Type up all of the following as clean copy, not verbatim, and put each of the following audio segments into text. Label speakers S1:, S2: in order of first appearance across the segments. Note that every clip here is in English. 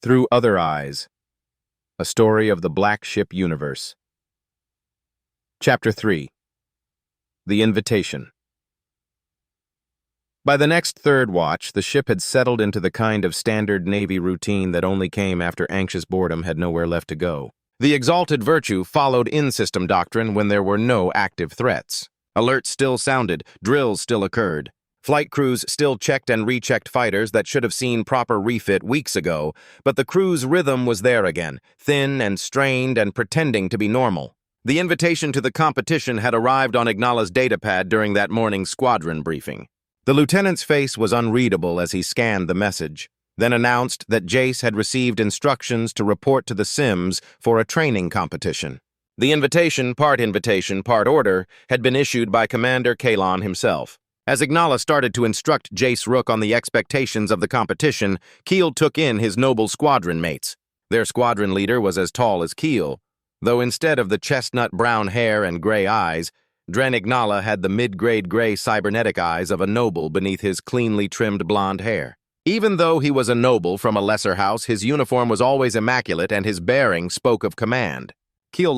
S1: Through Other Eyes, a story of the Black Ship universe. Chapter 3. The Invitation. By the next third watch, the ship had settled into the kind of standard Navy routine that only came after anxious boredom had nowhere left to go. The exalted virtue followed in-system doctrine when there were no active threats. Alerts still sounded, drills still occurred. Flight crews still checked and rechecked fighters that should have seen proper refit weeks ago, but the crew's rhythm was there again, thin and strained and pretending to be normal. The invitation to the competition had arrived on Ignala's datapad during that morning's squadron briefing. The lieutenant's face was unreadable as he scanned the message, then announced that Jace had received instructions to report to the Sims for a training competition. The invitation, part order, had been issued by Commander Kalon himself. As Ignala started to instruct Jace Rook on the expectations of the competition, Keel took in his noble squadron mates. Their squadron leader was as tall as Keel, though instead of the chestnut brown hair and gray eyes, Dren Ignala had the mid-grade gray cybernetic eyes of a noble beneath his cleanly trimmed blonde hair. Even though he was a noble from a lesser house, his uniform was always immaculate and his bearing spoke of command. Keel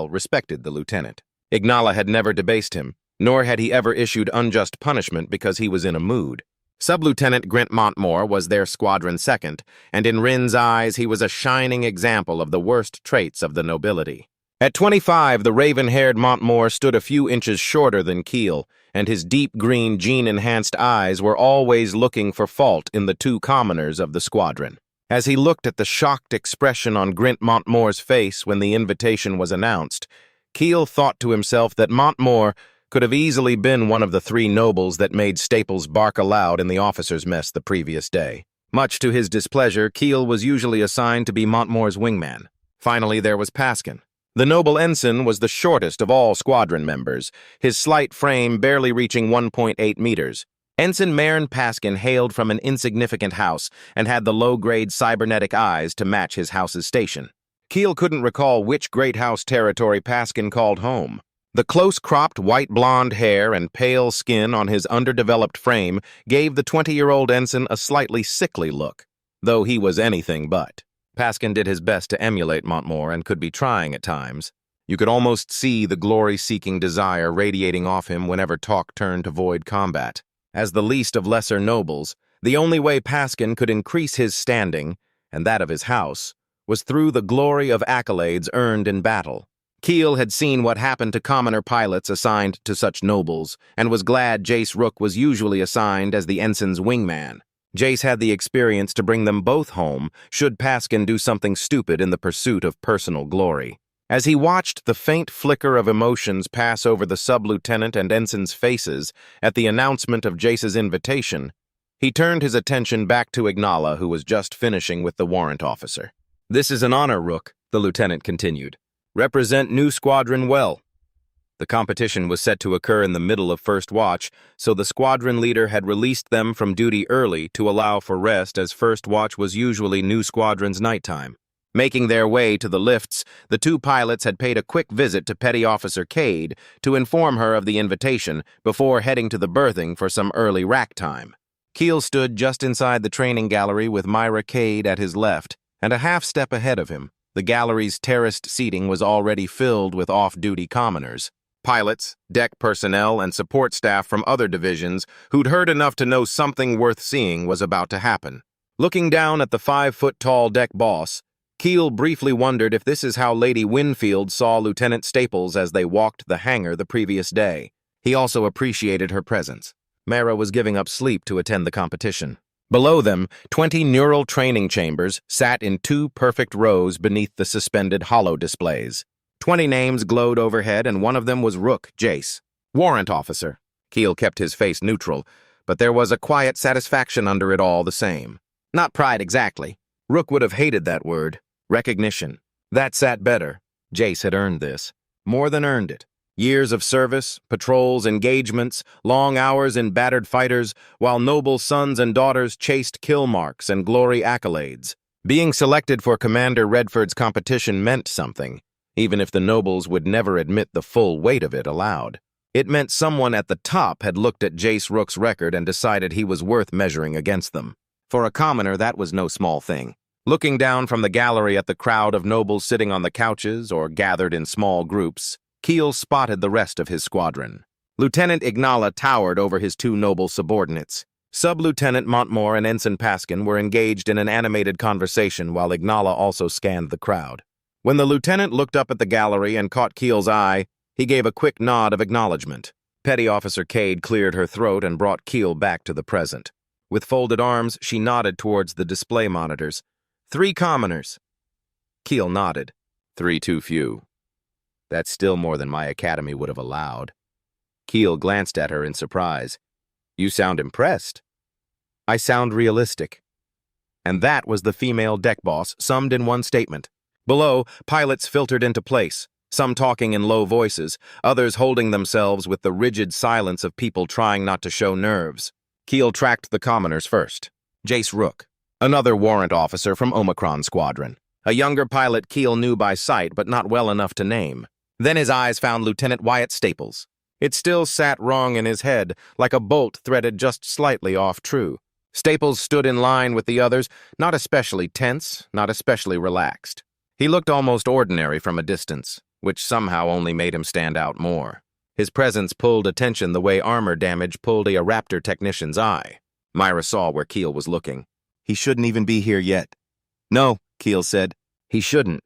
S1: respected the lieutenant. Ignala had never debased him, nor had he ever issued unjust punishment because he was in a mood. Sub-Lieutenant Grint Montmore was their squadron second, and in Rin's eyes he was a shining example of the worst traits of the nobility. At 25, the raven-haired Montmore stood a few inches shorter than Keel, and his deep green gene-enhanced eyes were always looking for fault in the two commoners of the squadron. As he looked at the shocked expression on Grint Montmore's face when the invitation was announced, Keel thought to himself that Montmore could have easily been one of the three nobles that made Staples bark aloud in the officers' mess the previous day. Much to his displeasure, Keel was usually assigned to be Montmore's wingman. Finally, there was Paskin. The noble ensign was the shortest of all squadron members, his slight frame barely reaching 1.8 meters. Ensign Marin Paskin hailed from an insignificant house and had the low-grade cybernetic eyes to match his house's station. Keel couldn't recall which great house territory Paskin called home. The close-cropped white blonde hair and pale skin on his underdeveloped frame gave the 20-year-old ensign a slightly sickly look, though he was anything but. Paskin did his best to emulate Montmore and could be trying at times. You could almost see the glory-seeking desire radiating off him whenever talk turned to void combat. As the least of lesser nobles, the only way Paskin could increase his standing, and that of his house, was through the glory of accolades earned in battle. Keel had seen what happened to commoner pilots assigned to such nobles, and was glad Jace Rook was usually assigned as the ensign's wingman. Jace had the experience to bring them both home, should Paskin do something stupid in the pursuit of personal glory. As he watched the faint flicker of emotions pass over the sub-lieutenant and ensign's faces at the announcement of Jace's invitation, he turned his attention back to Ignala, who was just finishing with the warrant officer. "This is an honor, Rook," the lieutenant continued. "Represent new squadron well." The competition was set to occur in the middle of first watch, so the squadron leader had released them from duty early to allow for rest, as first watch was usually new squadron's nighttime. Making their way to the lifts, the two pilots had paid a quick visit to Petty Officer Cade to inform her of the invitation before heading to the berthing for some early rack time. Keel stood just inside the training gallery with Myra Cade at his left, and a half step ahead of him. The gallery's terraced seating was already filled with off-duty commoners. Pilots, deck personnel, and support staff from other divisions who'd heard enough to know something worth seeing was about to happen. Looking down at the 5-foot-tall deck boss, Keel briefly wondered if this is how Lady Winfield saw Lieutenant Staples as they walked the hangar the previous day. He also appreciated her presence. Mara was giving up sleep to attend the competition. Below them, 20 neural training chambers sat in 2 perfect rows beneath the suspended holo displays. 20 names glowed overhead, and one of them was Rook Jace. Warrant officer. Keel kept his face neutral, but there was a quiet satisfaction under it all the same. Not pride exactly. Rook would have hated that word. Recognition. That sat better. Jace had earned this. More than earned it. Years of service, patrols, engagements, long hours in battered fighters, while noble sons and daughters chased kill marks and glory accolades. Being selected for Commander Redford's competition meant something, even if the nobles would never admit the full weight of it aloud. It meant someone at the top had looked at Jace Rook's record and decided he was worth measuring against them. For a commoner, that was no small thing. Looking down from the gallery at the crowd of nobles sitting on the couches or gathered in small groups, Keel spotted the rest of his squadron. Lieutenant Ignala towered over his two noble subordinates. Sub-Lieutenant Montmore and Ensign Paskin were engaged in an animated conversation while Ignala also scanned the crowd. When the lieutenant looked up at the gallery and caught Keel's eye, he gave a quick nod of acknowledgement. Petty Officer Cade cleared her throat and brought Keel back to the present. With folded arms, she nodded towards the display monitors. 3 commoners. Keel nodded. 3 too few. That's still more than my academy would have allowed. Keel glanced at her in surprise. You sound impressed. I sound realistic. And that was the female deck boss, summed in one statement. Below, pilots filtered into place, some talking in low voices, others holding themselves with the rigid silence of people trying not to show nerves. Keel tracked the commoners first. Jace Rook, another warrant officer from Omicron Squadron. A younger pilot Keel knew by sight, but not well enough to name. Then his eyes found Lieutenant Wyatt Staples. It still sat wrong in his head, like a bolt threaded just slightly off true. Staples stood in line with the others, not especially tense, not especially relaxed. He looked almost ordinary from a distance, which somehow only made him stand out more. His presence pulled attention the way armor damage pulled a Raptor technician's eye. Myra saw where Keel was looking. He shouldn't even be here yet. No, Keel said. He shouldn't.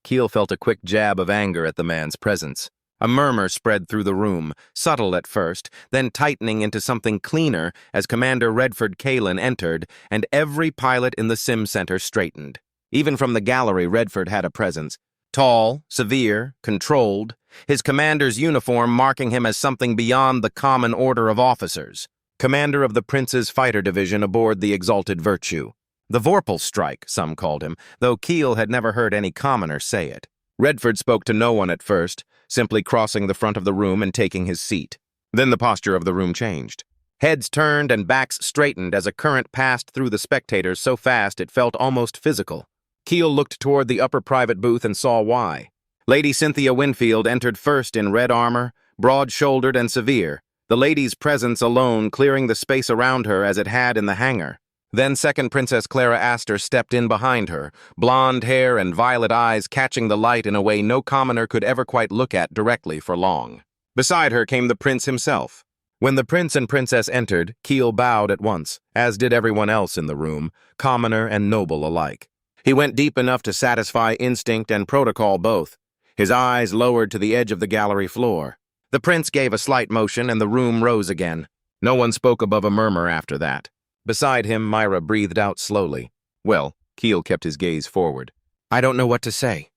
S1: Keel felt a quick jab of anger at the man's presence. A murmur spread through the room, subtle at first, then tightening into something cleaner as Commander Redford Kalin entered, and every pilot in the sim center straightened. Even from the gallery, Redford had a presence. Tall, severe, controlled, his commander's uniform marking him as something beyond the common order of officers. Commander of the Prince's fighter division aboard the Exalted Virtue. The Vorpal Strike, some called him, though Keel had never heard any commoner say it. Redford spoke to no one at first, simply crossing the front of the room and taking his seat. Then the posture of the room changed. Heads turned and backs straightened as a current passed through the spectators so fast it felt almost physical. Keel looked toward the upper private booth and saw why. Lady Cynthia Winfield entered first in red armor, broad-shouldered and severe, the lady's presence alone clearing the space around her as it had in the hangar. Then second Princess Clara Astor stepped in behind her, blonde hair and violet eyes catching the light in a way no commoner could ever quite look at directly for long. Beside her came the prince himself. When the prince and princess entered, Keel bowed at once, as did everyone else in the room, commoner and noble alike. He went deep enough to satisfy instinct and protocol both. His eyes lowered to the edge of the gallery floor. The prince gave a slight motion and the room rose again. No one spoke above a murmur after that. Beside him, Myra breathed out slowly. Well, Keel kept his gaze forward. I don't know what to say.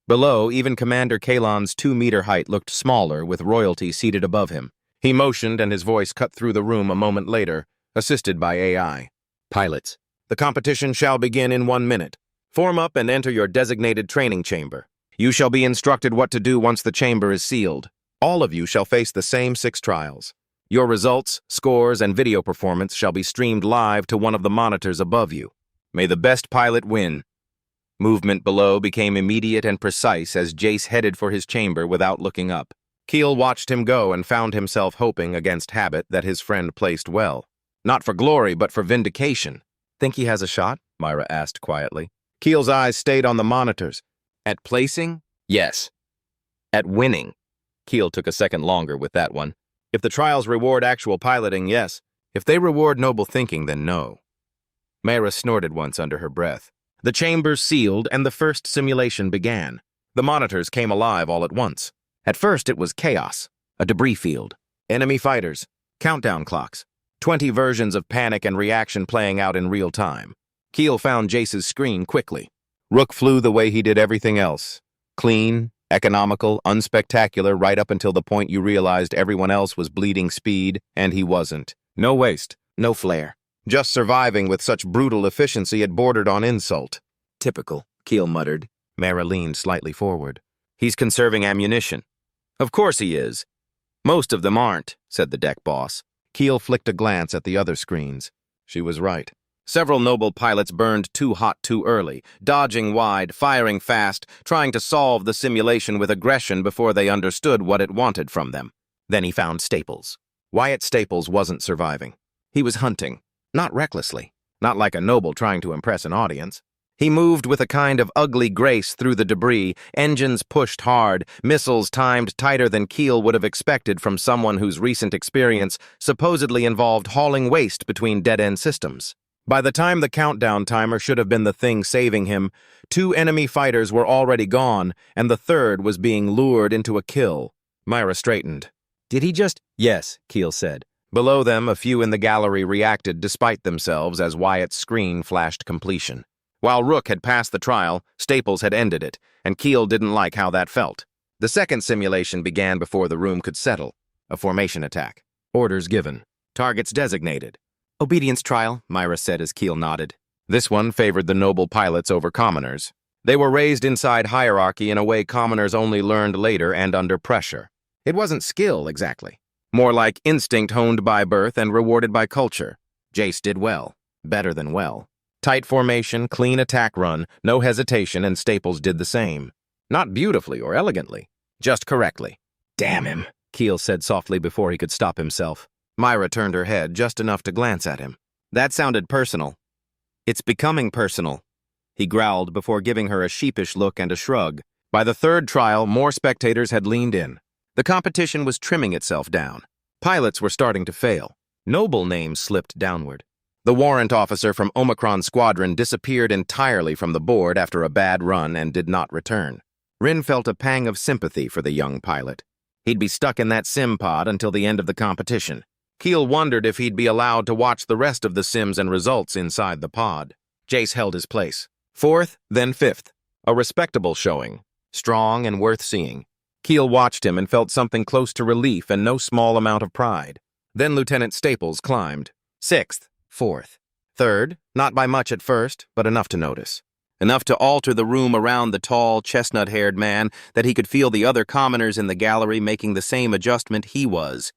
S1: Below, even Commander Kalan's 2-meter height looked smaller with royalty seated above him. He motioned and his voice cut through the room a moment later, assisted by AI. Pilots, the competition shall begin in 1 minute. Form up and enter your designated training chamber. You shall be instructed what to do once the chamber is sealed. All of you shall face the same 6 trials. Your results, scores, and video performance shall be streamed live to one of the monitors above you. May the best pilot win. Movement below became immediate and precise as Jace headed for his chamber without looking up. Keel watched him go and found himself hoping against habit that his friend placed well. Not for glory, but for vindication. Think he has a shot? Myra asked quietly. Keel's eyes stayed on the monitors. At placing? Yes. At winning? Keel took a second longer with that one. If the trials reward actual piloting, yes. If they reward noble thinking, then no. Myra snorted once under her breath. The chambers sealed and the first simulation began. The monitors came alive all at once. At first it was chaos, a debris field, enemy fighters, countdown clocks, 20 versions of panic and reaction playing out in real time. Keel found Jace's screen quickly. Rook flew the way he did everything else. Clean, economical, unspectacular right up until the point you realized everyone else was bleeding speed and he wasn't. No waste, no flair. Just surviving with such brutal efficiency it bordered on insult. Typical, Keel muttered. Myra leaned slightly forward. He's conserving ammunition. Of course he is. Most of them aren't, said the deck boss. Keel flicked a glance at the other screens. She was right. Several noble pilots burned too hot too early, dodging wide, firing fast, trying to solve the simulation with aggression before they understood what it wanted from them. Then he found Staples. Wyatt Staples wasn't surviving. He was hunting, not recklessly, not like a noble trying to impress an audience. He moved with a kind of ugly grace through the debris, engines pushed hard, missiles timed tighter than Keel would have expected from someone whose recent experience supposedly involved hauling waste between dead-end systems. By the time the countdown timer should have been the thing saving him, 2 enemy fighters were already gone, and the third was being lured into a kill. Myra straightened. "Did he just—" "Yes," Keel said. Below them, a few in the gallery reacted despite themselves as Wyatt's screen flashed completion. While Rook had passed the trial, Staples had ended it, and Keel didn't like how that felt. The second simulation began before the room could settle. A formation attack. Orders given. Targets designated. "Obedience trial," Myra said as Keel nodded. This one favored the noble pilots over commoners. They were raised inside hierarchy in a way commoners only learned later and under pressure. It wasn't skill, exactly. More like instinct honed by birth and rewarded by culture. Jace did well. Better than well. Tight formation, clean attack run, no hesitation, and Staples did the same. Not beautifully or elegantly, just correctly. "Damn him," Keel said softly before he could stop himself. Myra turned her head just enough to glance at him. "That sounded personal." "It's becoming personal," he growled before giving her a sheepish look and a shrug. By the third trial, more spectators had leaned in. The competition was trimming itself down. Pilots were starting to fail. Noble names slipped downward. The warrant officer from Omicron Squadron disappeared entirely from the board after a bad run and did not return. Rin felt a pang of sympathy for the young pilot. He'd be stuck in that sim pod until the end of the competition. Keel wondered if he'd be allowed to watch the rest of the sims and results inside the pod. Jace held his place. 4th, then 5th. A respectable showing. Strong and worth seeing. Keel watched him and felt something close to relief and no small amount of pride. Then Lieutenant Staples climbed. 6th. 4th. 3rd, not by much at first, but enough to notice. Enough to alter the room around the tall, chestnut-haired man that he could feel the other commoners in the gallery making the same adjustment he was.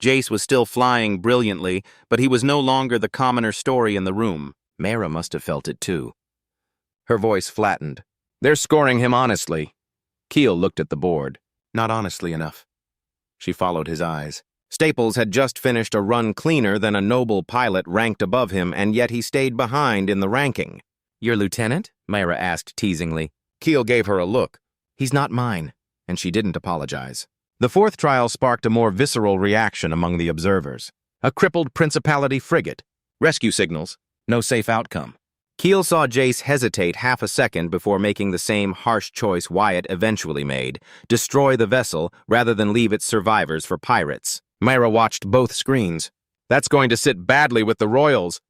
S1: Jace was still flying brilliantly, but he was no longer the commoner story in the room. Myra must have felt it too. Her voice flattened. "They're scoring him honestly." Keel looked at the board. Not honestly enough. She followed his eyes. Staples had just finished a run cleaner than a noble pilot ranked above him, and yet he stayed behind in the ranking. "Your lieutenant?" Myra asked teasingly. Keel gave her a look. "He's not mine," and she didn't apologize. The 4th trial sparked a more visceral reaction among the observers. A crippled Principality frigate. Rescue signals. No safe outcome. Keel saw Jace hesitate half a second before making the same harsh choice Wyatt eventually made, destroy the vessel rather than leave its survivors for pirates. Myra watched both screens. "That's going to sit badly with the Royals.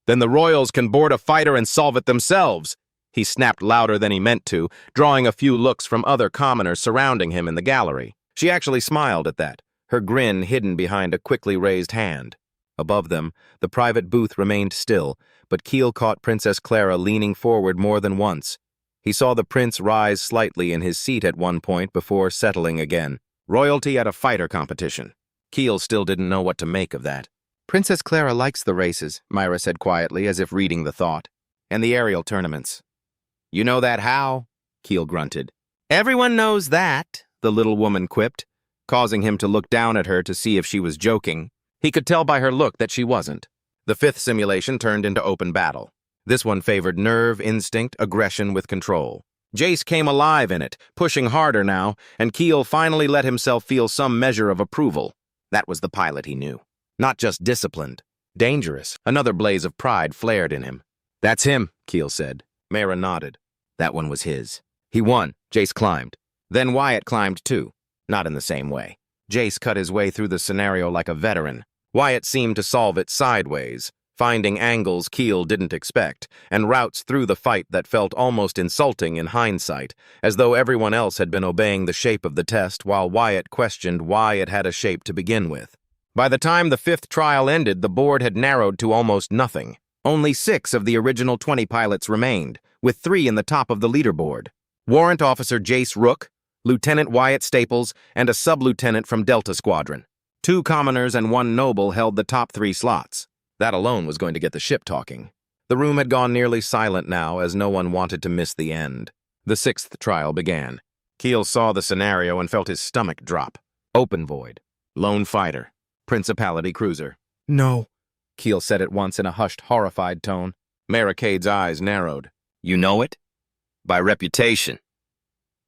S1: Then the Royals can board a fighter and solve it themselves." He snapped louder than he meant to, drawing a few looks from other commoners surrounding him in the gallery. She actually smiled at that, her grin hidden behind a quickly raised hand. Above them, the private booth remained still, but Keel caught Princess Clara leaning forward more than once. He saw the prince rise slightly in his seat at one point before settling again. Royalty at a fighter competition. Keel still didn't know what to make of that. "Princess Clara likes the races," Myra said quietly, as if reading the thought. "And the aerial tournaments." "You know that how?" Keel grunted. "Everyone knows that," the little woman quipped, causing him to look down at her to see if she was joking. He could tell by her look that she wasn't. The 5th simulation turned into open battle. This one favored nerve, instinct, aggression with control. Jace came alive in it, pushing harder now, and Keel finally let himself feel some measure of approval. That was the pilot he knew. Not just disciplined. Dangerous. Another blaze of pride flared in him. "That's him," Keel said. Myra nodded. That one was his. He won. Jace climbed. Then Wyatt climbed too. Not in the same way. Jace cut his way through the scenario like a veteran. Wyatt seemed to solve it sideways, finding angles Keel didn't expect, and routes through the fight that felt almost insulting in hindsight, as though everyone else had been obeying the shape of the test while Wyatt questioned why it had a shape to begin with. By the time the 5th trial ended, the board had narrowed to almost nothing. Only 6 of the original 20 pilots remained, with 3 in the top of the leaderboard. Warrant Officer Jace Rook, Lieutenant Wyatt Staples, and a sub-lieutenant from Delta Squadron. 2 commoners and 1 noble held the top 3 slots. That alone was going to get the ship talking. The room had gone nearly silent now, as no one wanted to miss the end. The 6th trial began. Keel saw the scenario and felt his stomach drop. Open void. Lone fighter. Principality cruiser. "No," Keel said at once in a hushed, horrified tone. Maricade's eyes narrowed.
S2: You know it? By reputation.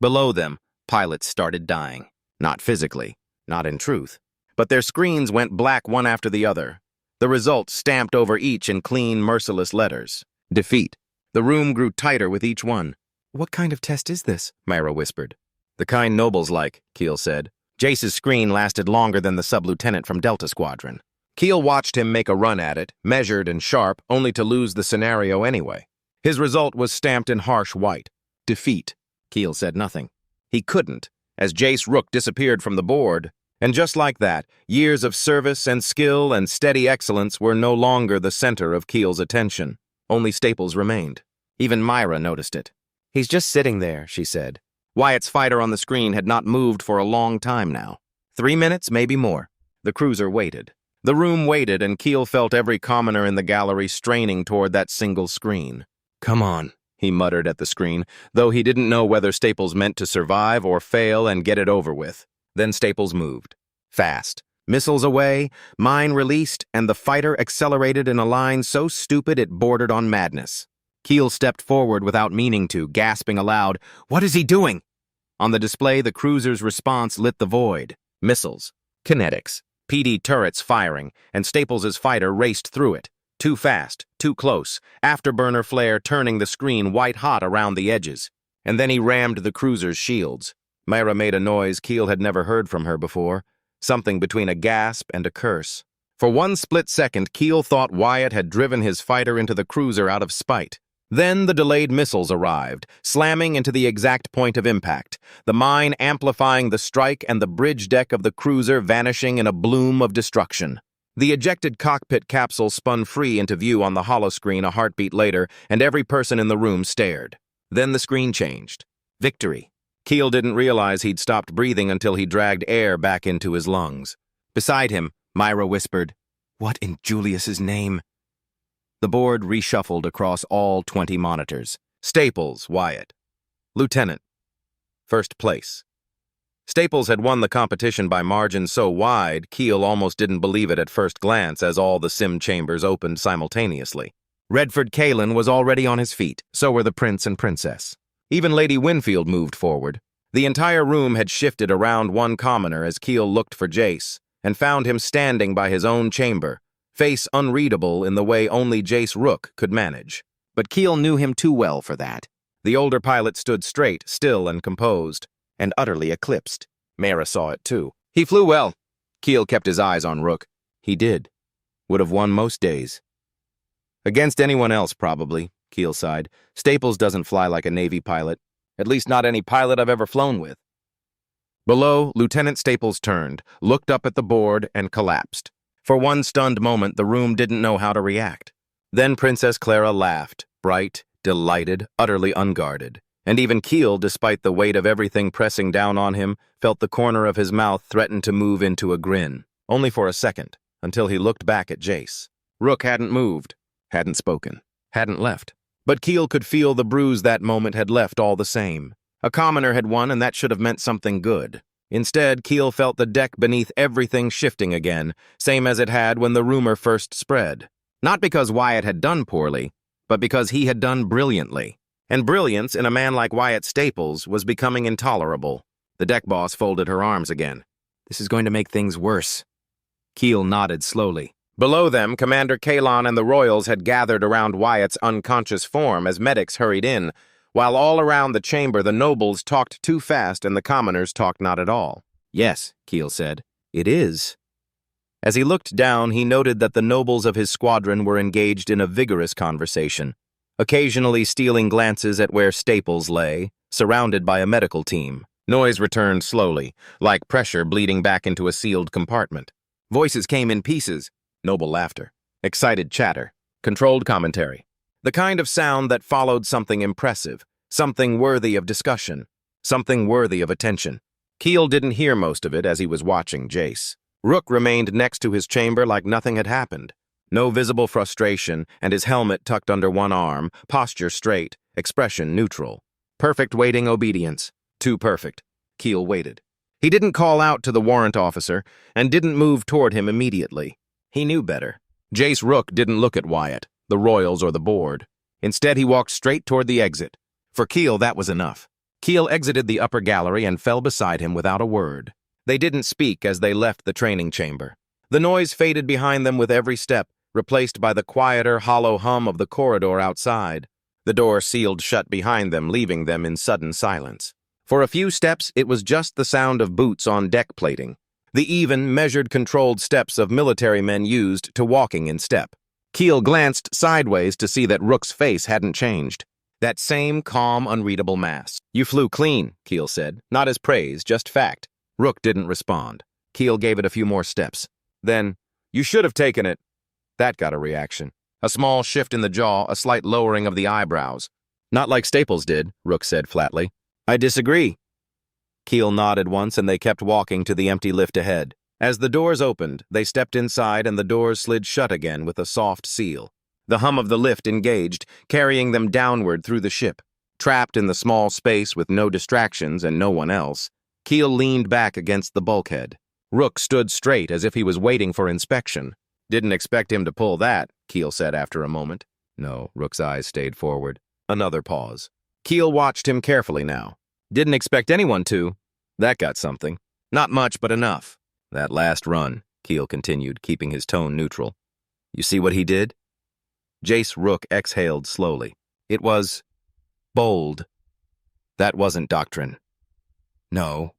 S1: Below them, pilots started dying. Not physically, not in truth. But their screens went black one after the other. The results stamped over each in clean, merciless letters. Defeat. The room grew tighter with each one. What kind of test is this? Myra whispered. The kind nobles like, Keel said. Jace's screen lasted longer than the sub-lieutenant from Delta Squadron. Keel watched him make a run at it, measured and sharp, only to lose the scenario anyway. His result was stamped in harsh white. Defeat. Keel said nothing. He couldn't, as Jace Rook disappeared from the board. And just like that, years of service and skill and steady excellence were no longer the center of Keel's attention. Only Staples remained. Even Myra noticed it. He's just sitting there, she said. Wyatt's fighter on the screen had not moved for a long time now. 3 minutes, maybe more. The cruiser waited. The room waited, and Keel felt every commoner in the gallery straining toward that single screen. Come on, he muttered at the screen, though he didn't know whether Staples meant to survive or fail and get it over with. Then Staples moved. Fast. Missiles away, mine released, and the fighter accelerated in a line so stupid it bordered on madness. Keel stepped forward without meaning to, gasping aloud, "What is he doing?" On the display, the cruiser's response lit the void. Missiles. Kinetics. PD turrets firing, and Staples's fighter raced through it. Too fast, too close, afterburner flare turning the screen white-hot around the edges. And then he rammed the cruiser's shields. Myra made a noise Keel had never heard from her before, something between a gasp and a curse. For one split second, Keel thought Wyatt had driven his fighter into the cruiser out of spite. Then the delayed missiles arrived, slamming into the exact point of impact, the mine amplifying the strike and the bridge deck of the cruiser vanishing in a bloom of destruction. The ejected cockpit capsule spun free into view on the holoscreen a heartbeat later, and every person in the room stared. Then the screen changed. Victory. Keel didn't realize he'd stopped breathing until he dragged air back into his lungs. Beside him, Myra whispered, "What in Julius's name?" The board reshuffled across all 20 monitors. Staples, Wyatt. Lieutenant. First place. Staples had won the competition by margin so wide, Keel almost didn't believe it at first glance as all the sim chambers opened simultaneously. Redford Kalen was already on his feet, so were the prince and princess. Even Lady Winfield moved forward. The entire room had shifted around one commoner as Keel looked for Jace, and found him standing by his own chamber, face unreadable in the way only Jace Rook could manage. But Keel knew him too well for that. The older pilot stood straight, still and composed, and utterly eclipsed. Myra saw it too. He flew well. Keel kept his eyes on Rook. He did. Would have won most days. Against anyone else, probably, Keel sighed. Staples doesn't fly like a Navy pilot. At least not any pilot I've ever flown with. Below, Lieutenant Staples turned, looked up at the board, and collapsed. For one stunned moment, the room didn't know how to react. Then Princess Clara laughed, bright, delighted, utterly unguarded. And even Keel, despite the weight of everything pressing down on him, felt the corner of his mouth threaten to move into a grin. Only for a second, until he looked back at Jace. Rook hadn't moved, hadn't spoken, hadn't left. But Keel could feel the bruise that moment had left all the same. A commoner had won, and that should have meant something good. Instead, Keel felt the deck beneath everything shifting again, same as it had when the rumor first spread. Not because Wyatt had done poorly, but because he had done brilliantly. And brilliance in a man like Wyatt Staples was becoming intolerable. The deck boss folded her arms again. This is going to make things worse. Keel nodded slowly. Below them, Commander Kalon and the Royals had gathered around Wyatt's unconscious form as medics hurried in, while all around the chamber the nobles talked too fast and the commoners talked not at all. Yes, Keel said, it is. As he looked down, he noted that the nobles of his squadron were engaged in a vigorous conversation, occasionally stealing glances at where Staples lay, surrounded by a medical team. Noise returned slowly, like pressure bleeding back into a sealed compartment. Voices came in pieces, noble laughter, excited chatter, controlled commentary. The kind of sound that followed something impressive, something worthy of discussion, something worthy of attention. Keel didn't hear most of it as he was watching Jace. Rook remained next to his chamber like nothing had happened. No visible frustration, and his helmet tucked under one arm, posture straight, expression neutral. Perfect waiting obedience. Too perfect. Keel waited. He didn't call out to the warrant officer, and didn't move toward him immediately. He knew better. Jace Rook didn't look at Wyatt, the Royals, or the board. Instead, he walked straight toward the exit. For Keel, that was enough. Keel exited the upper gallery and fell beside him without a word. They didn't speak as they left the training chamber. The noise faded behind them with every step, replaced by the quieter, hollow hum of the corridor outside. The door sealed shut behind them, leaving them in sudden silence. For a few steps, it was just the sound of boots on deck plating, the even, measured, controlled steps of military men used to walking in step. Keel glanced sideways to see that Rook's face hadn't changed. That same calm, unreadable mask. "You flew clean," Keel said. Not as praise, just fact. Rook didn't respond. Keel gave it a few more steps. Then, "You should have taken it." That got a reaction. A small shift in the jaw, a slight lowering of the eyebrows. "Not like Staples did," Rook said flatly. "I disagree." Keel nodded once and they kept walking to the empty lift ahead. As the doors opened, they stepped inside and the doors slid shut again with a soft seal. The hum of the lift engaged, carrying them downward through the ship. Trapped in the small space with no distractions and no one else, Keel leaned back against the bulkhead. Rook stood straight as if he was waiting for inspection. "Didn't expect him to pull that," Keel said after a moment. No, Rook's eyes stayed forward. Another pause. Keel watched him carefully now. "Didn't expect anyone to." That got something. "Not much, but enough." "That last run," Keel continued, keeping his tone neutral. "You see what he did?" Jace Rook exhaled slowly. It was bold. That wasn't doctrine. No.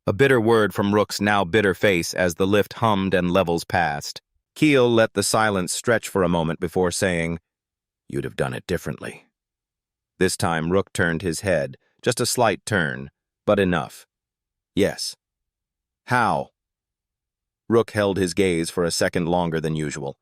S1: A bitter word from Rook's now bitter face as the lift hummed and levels passed. Keel let the silence stretch for a moment before saying, "You'd have done it differently." This time Rook turned his head, just a slight turn, but enough. "Yes." "How?" Rook held his gaze for a second longer than usual.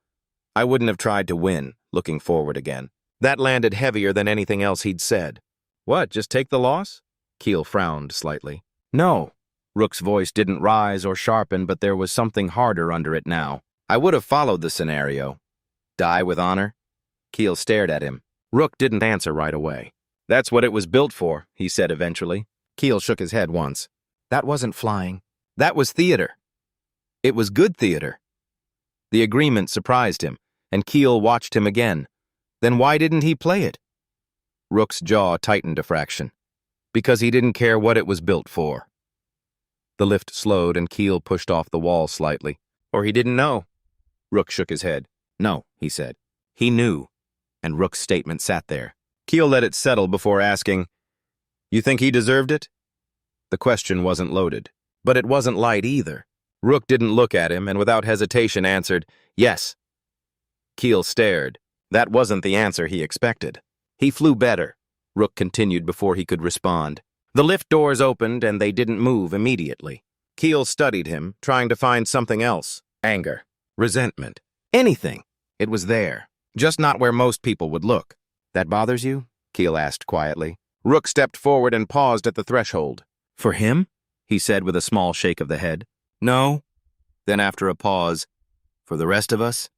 S1: "I wouldn't have tried to win," looking forward again. That landed heavier than anything else he'd said. "What, just take the loss?" Keel frowned slightly. "No." Rook's voice didn't rise or sharpen, but there was something harder under it now. "I would have followed the scenario." "Die with honor?" Keel stared at him. Rook didn't answer right away. "That's what it was built for," he said eventually. Keel shook his head once. "That wasn't flying. That was theater. It was good theater." The agreement surprised him, and Keel watched him again. Then why didn't he play it? Rook's jaw tightened a fraction. Because he didn't care what it was built for. The lift slowed and Keel pushed off the wall slightly. "Or he didn't know." Rook shook his head. "No," he said. "He knew." And Rook's statement sat there. Keel let it settle before asking, "You think he deserved it?" The question wasn't loaded, but it wasn't light either. Rook didn't look at him and without hesitation answered, "Yes." Keel stared. That wasn't the answer he expected. "He flew better," Rook continued before he could respond. The lift doors opened and they didn't move immediately. Keel studied him, trying to find something else. Anger, resentment, anything. It was there, just not where most people would look. "That bothers you?" Keel asked quietly. Rook stepped forward and paused at the threshold. "For him?" he said with a small shake of the head. "No." Then after a pause, "For the rest of us?"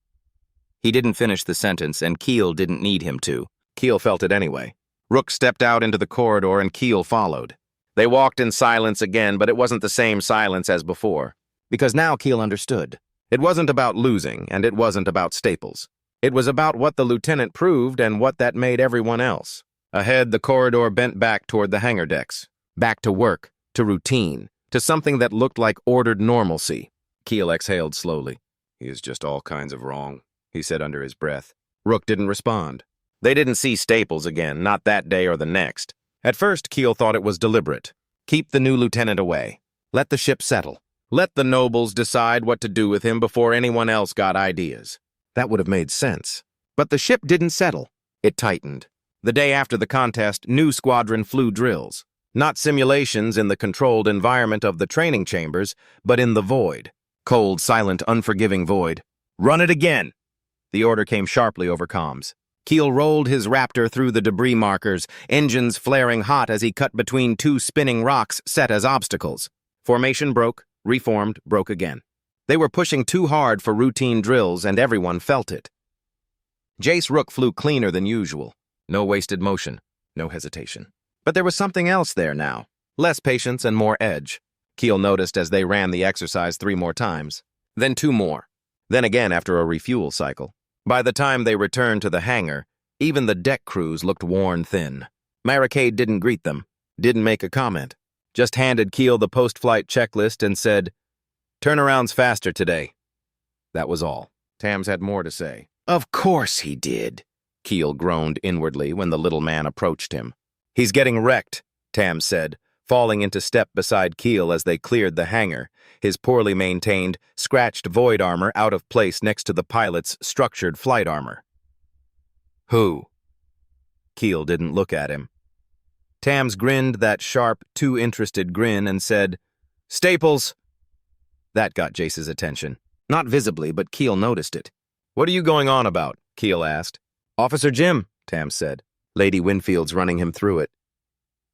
S1: He didn't finish the sentence, and Keel didn't need him to. Keel felt it anyway. Rook stepped out into the corridor and Keel followed. They walked in silence again, but it wasn't the same silence as before. Because now Keel understood. It wasn't about losing, and it wasn't about Staples. It was about what the lieutenant proved and what that made everyone else. Ahead, the corridor bent back toward the hangar decks. Back to work, to routine, to something that looked like ordered normalcy. Keel exhaled slowly. "He is just all kinds of wrong," he said under his breath. Rook didn't respond. They didn't see Staples again, not that day or the next. At first, Keel thought it was deliberate. Keep the new lieutenant away. Let the ship settle. Let the nobles decide what to do with him before anyone else got ideas. That would have made sense. But the ship didn't settle. It tightened. The day after the contest, new squadron flew drills. Not simulations in the controlled environment of the training chambers, but in the void. Cold, silent, unforgiving void. "Run it again!" The order came sharply over comms. Keel rolled his Raptor through the debris markers, engines flaring hot as he cut between two spinning rocks set as obstacles. Formation broke, reformed, broke again. They were pushing too hard for routine drills, and everyone felt it. Jace Rook flew cleaner than usual. No wasted motion, no hesitation. But there was something else there now. Less patience and more edge. Keel noticed as they ran the exercise 3 more times. Then 2 more. then again after a refuel cycle. By the time they returned to the hangar, even the deck crews looked worn thin. Maracade didn't greet them, didn't make a comment, just handed Keel the post-flight checklist and said, "Turnaround's faster today." That was all. Tams had more to say. "Of course he did," Keel groaned inwardly when the little man approached him. "He's getting wrecked," Tams said, falling into step beside Keel as they cleared the hangar, his poorly maintained, scratched void armor out of place next to the pilot's structured flight armor. "Who?" Keel didn't look at him. Tams grinned that sharp, too interested grin and said, "Staples." That got Jace's attention. Not visibly, but Keel noticed it. "What are you going on about?" Keel asked. "Officer Jim," Tams said. Lady Winfield's running him through it.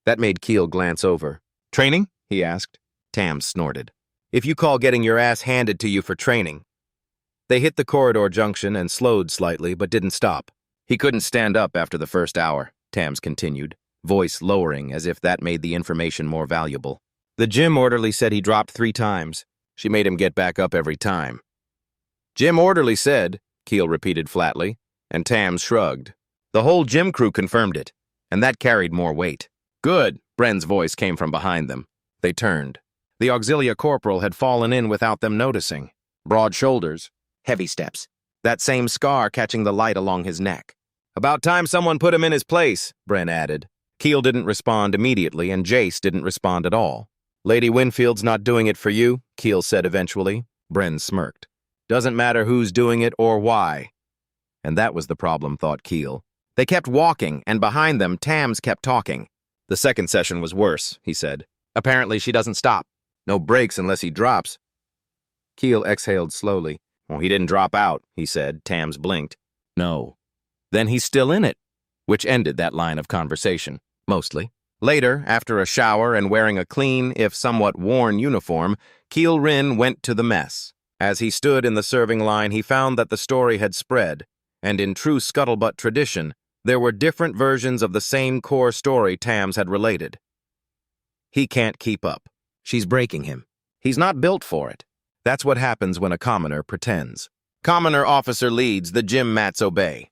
S1: That made Keel glance over. "Training?" he asked. Tams snorted. "If you call getting your ass handed to you for training." They hit the corridor junction and slowed slightly, but didn't stop. "He couldn't stand up after the first hour," Tams continued, voice lowering as if that made the information more valuable. "The gym orderly said he dropped 3 times. She made him get back up every time." "Gym orderly said," Keel repeated flatly, and Tams shrugged. "The whole gym crew confirmed it, and that carried more weight." "Good," Bren's voice came from behind them. They turned. The auxilia corporal had fallen in without them noticing. Broad shoulders, heavy steps, that same scar catching the light along his neck. "About time someone put him in his place," Bren added. Keel didn't respond immediately, and Jace didn't respond at all. "Lady Winfield's not doing it for you," Keel said eventually. Bren smirked. "Doesn't matter who's doing it or why." And that was the problem, thought Keel. They kept walking, and behind them, Tams kept talking. "The second session was worse," he said. "Apparently she doesn't stop. No breaks unless he drops." Keel exhaled slowly. "Well, he didn't drop out," he said. Tams blinked. "No." "Then he's still in it," which ended that line of conversation, mostly. Later, after a shower and wearing a clean, if somewhat worn uniform, Keel Rin went to the mess. As he stood in the serving line, he found that the story had spread, and in true scuttlebutt tradition, there were different versions of the same core story Tams had related. He can't keep up. She's breaking him. He's not built for it. That's what happens when a commoner pretends. Commoner officer leads, the gym mats obey.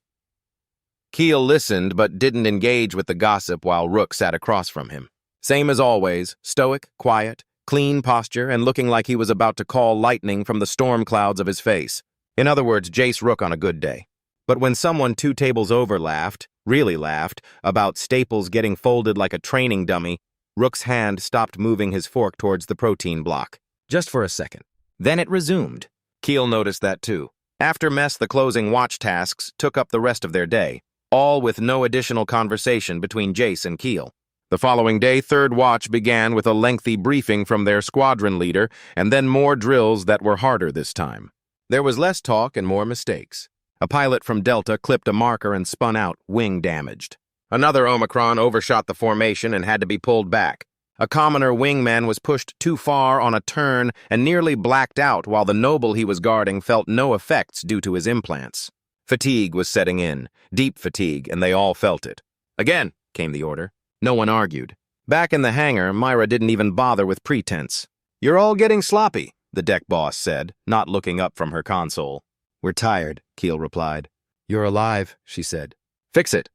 S1: Keel listened but didn't engage with the gossip while Rook sat across from him. Same as always, stoic, quiet, clean posture, and looking like he was about to call lightning from the storm clouds of his face. In other words, Jace Rook on a good day. But when someone 2 tables over laughed, really laughed, about Staples getting folded like a training dummy, Rook's hand stopped moving his fork towards the protein block. Just for a second. Then it resumed. Keel noticed that too. After mess, the closing watch tasks took up the rest of their day, all with no additional conversation between Jace and Keel. The following day, third watch began with a lengthy briefing from their squadron leader, and then more drills that were harder this time. There was less talk and more mistakes. A pilot from Delta clipped a marker and spun out, wing damaged. Another Omicron overshot the formation and had to be pulled back. A commoner wingman was pushed too far on a turn and nearly blacked out while the noble he was guarding felt no effects due to his implants. Fatigue was setting in, deep fatigue, and they all felt it. "Again," came the order. No one argued. Back in the hangar, Myra didn't even bother with pretense. "You're all getting sloppy," the deck boss said, not looking up from her console. "We're tired," Keel replied. "You're alive," she said. "Fix it."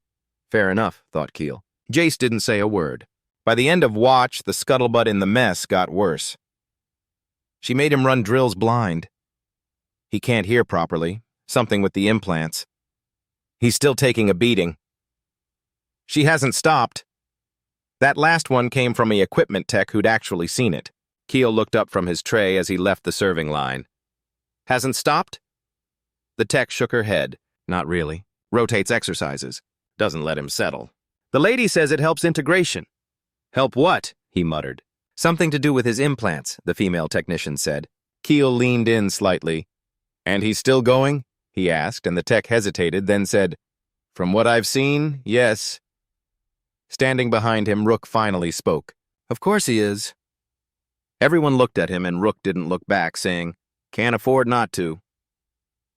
S1: Fair enough, thought Keel. Jace didn't say a word. By the end of watch, the scuttlebutt in the mess got worse. She made him run drills blind. He can't hear properly, something with the implants. He's still taking a beating. She hasn't stopped. That last one came from an equipment tech who'd actually seen it. Keel looked up from his tray as he left the serving line. "Hasn't stopped?" The tech shook her head. "Not really. Rotates exercises. Doesn't let him settle. The lady says it helps integration." "Help what?" he muttered. "Something to do with his implants," the female technician said. Keel leaned in slightly. "And he's still going?" he asked, and the tech hesitated, then said, "From what I've seen, yes." Standing behind him, Rook finally spoke. "Of course he is." Everyone looked at him, and Rook didn't look back, saying, "Can't afford not to."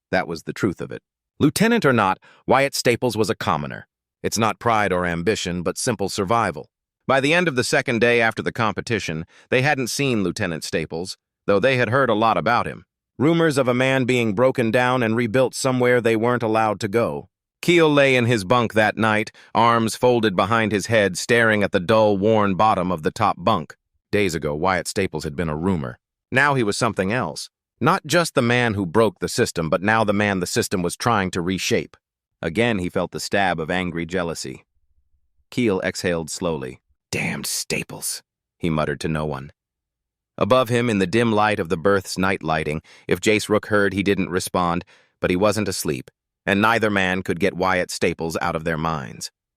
S1: That was the truth of it. Lieutenant or not, Wyatt Staples was a commoner. It's not pride or ambition, but simple survival. By the end of the second day after the competition, they hadn't seen Lieutenant Staples, though they had heard a lot about him. Rumors of a man being broken down and rebuilt somewhere they weren't allowed to go. Keel lay in his bunk that night, arms folded behind his head, staring at the dull, worn bottom of the top bunk. Days ago, Wyatt Staples had been a rumor. Now he was something else. Not just the man who broke the system, but now the man the system was trying to reshape. Again, he felt the stab of angry jealousy. Keel exhaled slowly. "Damned Staples," he muttered to no one. Above him, in the dim light of the berth's night lighting, if Jace Rook heard, he didn't respond, but he wasn't asleep, and neither man could get Wyatt Staples out of their minds.